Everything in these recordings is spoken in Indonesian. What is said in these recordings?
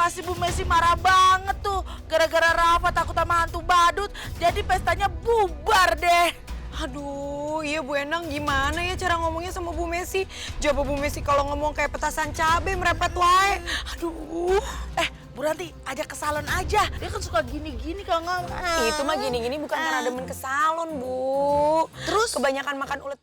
pasti Bu Messi marah banget tuh. Gara-gara Rafa takut sama hantu badut, jadi pestanya bubar deh. Aduh, iya Bu Endang gimana ya cara ngomongnya sama Bu Messi? Coba Bu Messi kalau ngomong kayak petasan cabe merepet wae. Aduh. Bu Ranti, ajak ke salon aja. Dia kan suka gini-gini kalau ngomong. Itu mah gini-gini bukan karena demen ke salon, Bu. Terus? Kebanyakan makan ulet.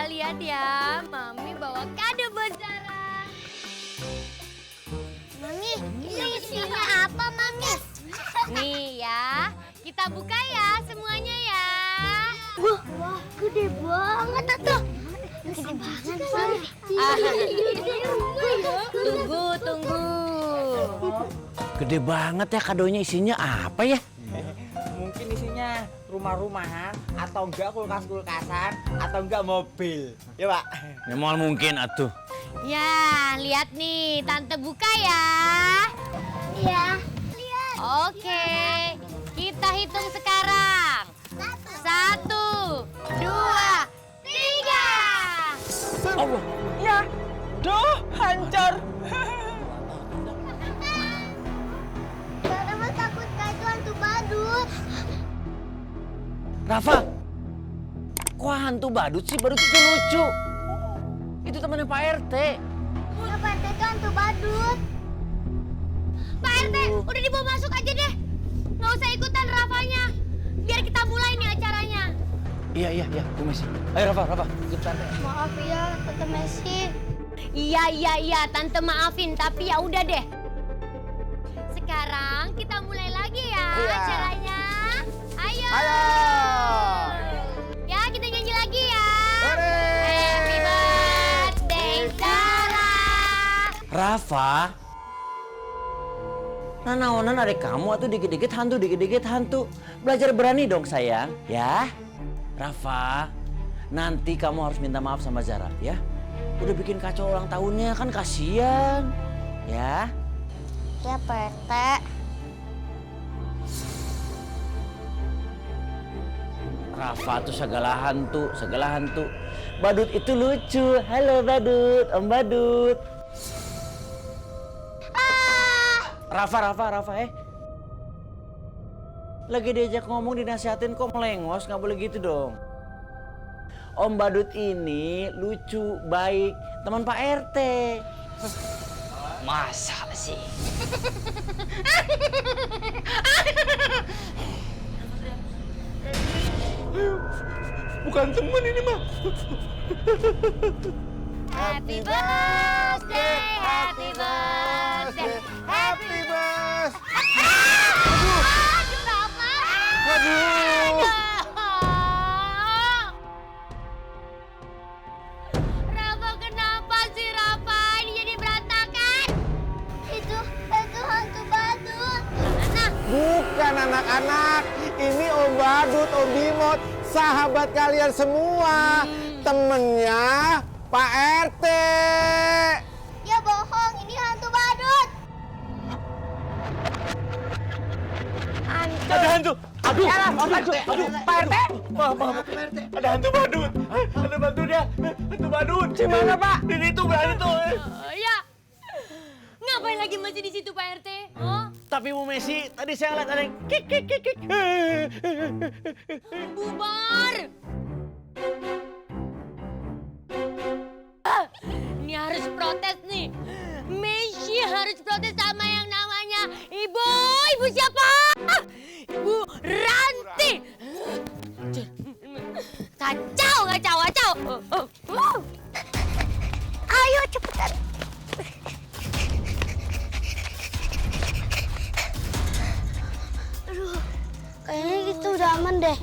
Lihat ya, Mami bawa kado buat Zara. Mami, ini isinya apa, Mami? Nih ya, kita buka ya semuanya ya. Wah, gede banget tuh. Gede banget, Mami. Tunggu. Gede banget ya kadonya, isinya apa ya? Mungkin isinya rumah-rumahan atau enggak kulkas-kulkasan atau enggak mobil. Ya, Pak. Memang mungkin atuh. Ya, lihat nih, Tante buka ya. Iya. Lihat. Oke, kita hitung sekarang. 1, 2, 3. Allah. Ya, duh, hancur. Zara mah takut kayak itu hantu badut. Rafa, kok hantu badut sih? Badut itu lucu. Itu temannya Pak RT. Ya, Pak RT itu hantu badut. Pak RT, udah dibawa masuk aja deh. Nggak usah ikutan Rafanya. Biar kita mulai nih acaranya. Iya, Bu Messi. Ayo Rafa, ikut Tante. Maaf ya, Tante Messi. Iya, Tante maafin, tapi ya udah deh. Sekarang kita mulai lagi ya acaranya. Ayo. Ya, kita nyanyi lagi ya. Happy birthday, Zara. Rafa. Nanaonan adek kamu atau dikit-dikit hantu. Belajar berani dong sayang, ya. Rafa, nanti kamu harus minta maaf sama Zara, ya. Udah bikin kacau ulang tahunnya, kan kasihan. Ya. Ya, Pak RT. Rafa tuh segala hantu. Badut itu lucu. Halo Badut, Om Badut. Rafa, lagi diajak ngomong dinasihatin kok melengos, nggak boleh gitu dong. Om Badut ini lucu, baik, teman Pak RT. Masa sih? Bukan teman ini mah. Happy birthday, happy birthday, happy birthday. Aduh, Rafa. Rafa, kenapa sih Rafa? Ini jadi berantakan. Itu hantu badut. Bukan anak-anak. Ini Om Badut, Om Bimot, sahabat kalian semua. Temennya Pak RT. Ya bohong, ini hantu badut. Ada hantu. Aduh, Pak RT. Ada hantu badut. Ada badutnya. Hantu badut. Gimana, Pak? Ini tuh berani tuh. Ya. Ngapain lagi masih di situ Pak RT? Oh? tapi Bu Messi tadi saya lihat ada yang kik. Bubar. Ini harus protes nih. Messi harus protes sama yang namanya Ibu siapa? Ibu Ranti. Kacau. Ayo cepetan. Aduh, kayaknya gitu udah aman deh.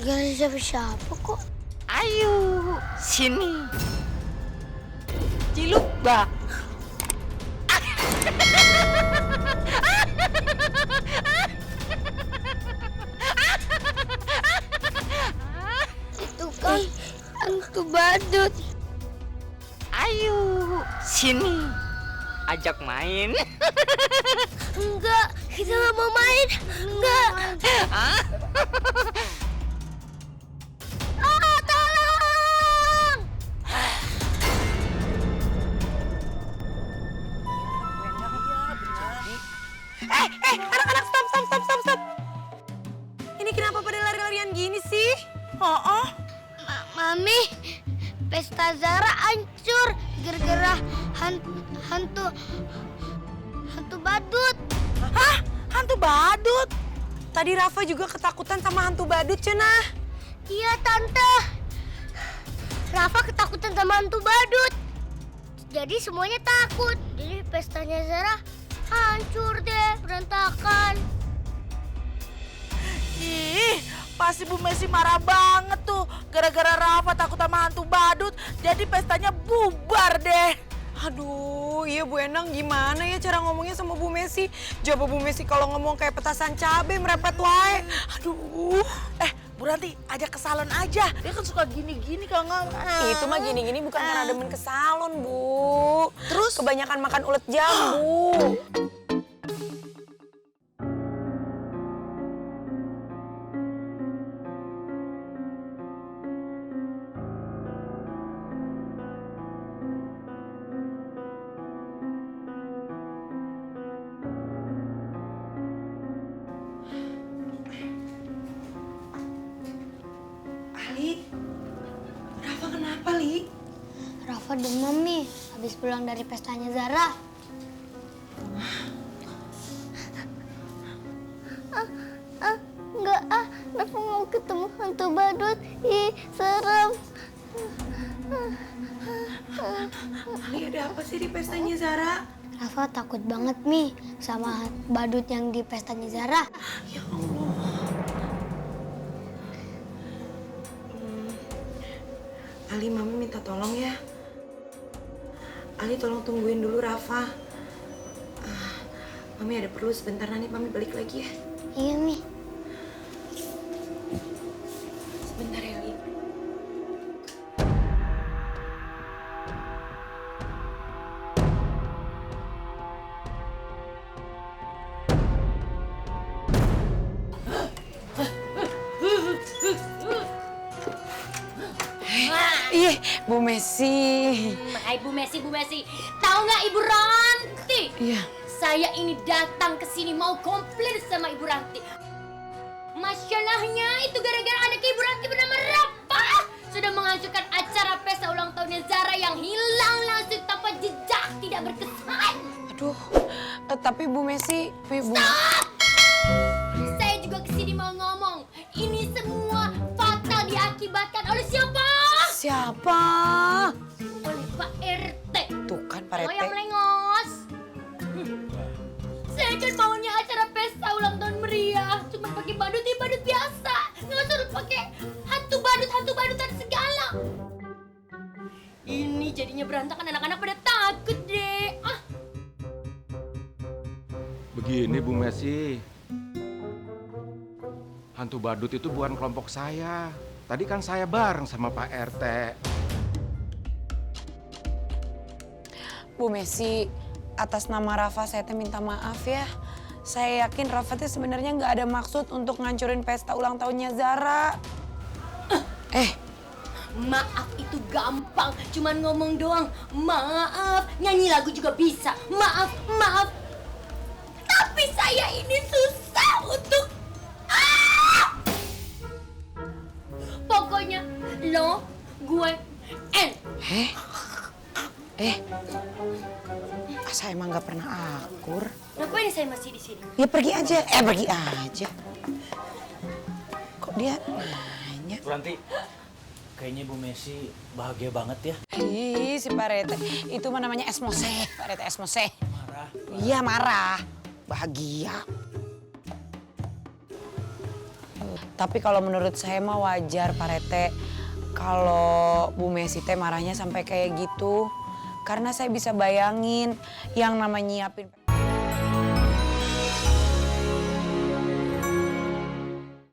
Gak ada siapa-siapa kok. Ayo, sini. Ciluk, Mbak. Itu kan hantu badut. Ayo, sini. Ajak main. Enggak, kita nggak mau main. Enggak. Tolong! Anak-anak, stop. Ini kenapa pada lari-larian gini sih? Mami, pesta Zara hancur gara-gara hantu badut. Hah? Hantu badut? Tadi Rafa juga ketakutan sama hantu badut, Cenah. Iya, Tante. Rafa ketakutan sama hantu badut. Jadi semuanya takut. Jadi pestanya Zara hancur deh, berantakan. Ih, pasti Bu Messi marah banget tuh. Gara-gara Rafa takut sama hantu badut, jadi pestanya bubar deh. Aduh, iya Bu Endang, gimana ya cara ngomongnya sama Bu Messi? Coba Bu Messi kalau ngomong kayak petasan cabe merepet wae. Aduh. Bu Ranti, ajak ke salon aja. Dia kan suka gini-gini kalau ngomong. Itu mah gini-gini bukan karena demen ke salon, Bu. Terus kebanyakan makan ulet jambu. Ali, Rafa kenapa, Li? Rafa demam nih, habis pulang dari pestanya Zara. Enggak Rafa mau ketemu hantu badut. Ih, serem. Ali, ada apa sih di pestanya Zara? Rafa takut banget nih sama badut yang di pestanya Zara. Ya Allah. Ali, Mami minta tolong ya. Ali, tolong tungguin dulu Rafa. Mami ada perlu sebentar, nanti Mami balik lagi ya. Iya, Mi. Sebentar ya, Li. Ih, Bu Messi. Hai Bu Messi. Tahu nggak Ibu Ranti? Iya. Saya ini datang ke sini mau komplain sama Ibu Ranti. Masalahnya itu gara-gara anak Ibu Ranti bernama Rafa sudah menghancurkan acara pesta ulang tahunnya Zara yang hilang langsung tanpa jejak, tidak berkesan. Aduh, tapi Bu Messi, Stop! Saya juga kesini mau ngomong, ini semua fatal diakibatkan oleh siapa? Siapa? Oleh Pak RT. Tuh kan Pak Oh, yang RT. melengos. Saya kan maunya acara pesta ulang tahun meriah, cuma pakai badut biasa. Nggak suruh pakai hantu badutan segala. Ini jadinya berantakan, anak-anak pada takut deh. Begini Bu Messi, hantu badut itu bukan kelompok saya. Tadi kan saya bareng sama Pak RT. Bu Messi, atas nama Rafa saya teh minta maaf ya. Saya yakin Rafa teh sebenarnya nggak ada maksud untuk ngancurin pesta ulang tahunnya Zara. Maaf itu gampang, cuman ngomong doang. Maaf, nyanyi lagu juga bisa. Maaf. Tapi saya ini susah untuk pokoknya lo, gue, Saya emang nggak pernah akur. Ngapain saya masih di sini? Ya pergi aja. Pergi aja. Kok dia nanya? Bu Ranti, kayaknya Bu Messi bahagia banget ya. Ih, si Pak Rete. Itu mah namanya esmose. Pak Rete esmose. Marah. Iya, marah. Bahagia. Tapi kalau menurut saya mah wajar Pak Rete kalau Bu Messi teh marahnya sampai kayak gitu. Karena saya bisa bayangin yang namanya nyiapin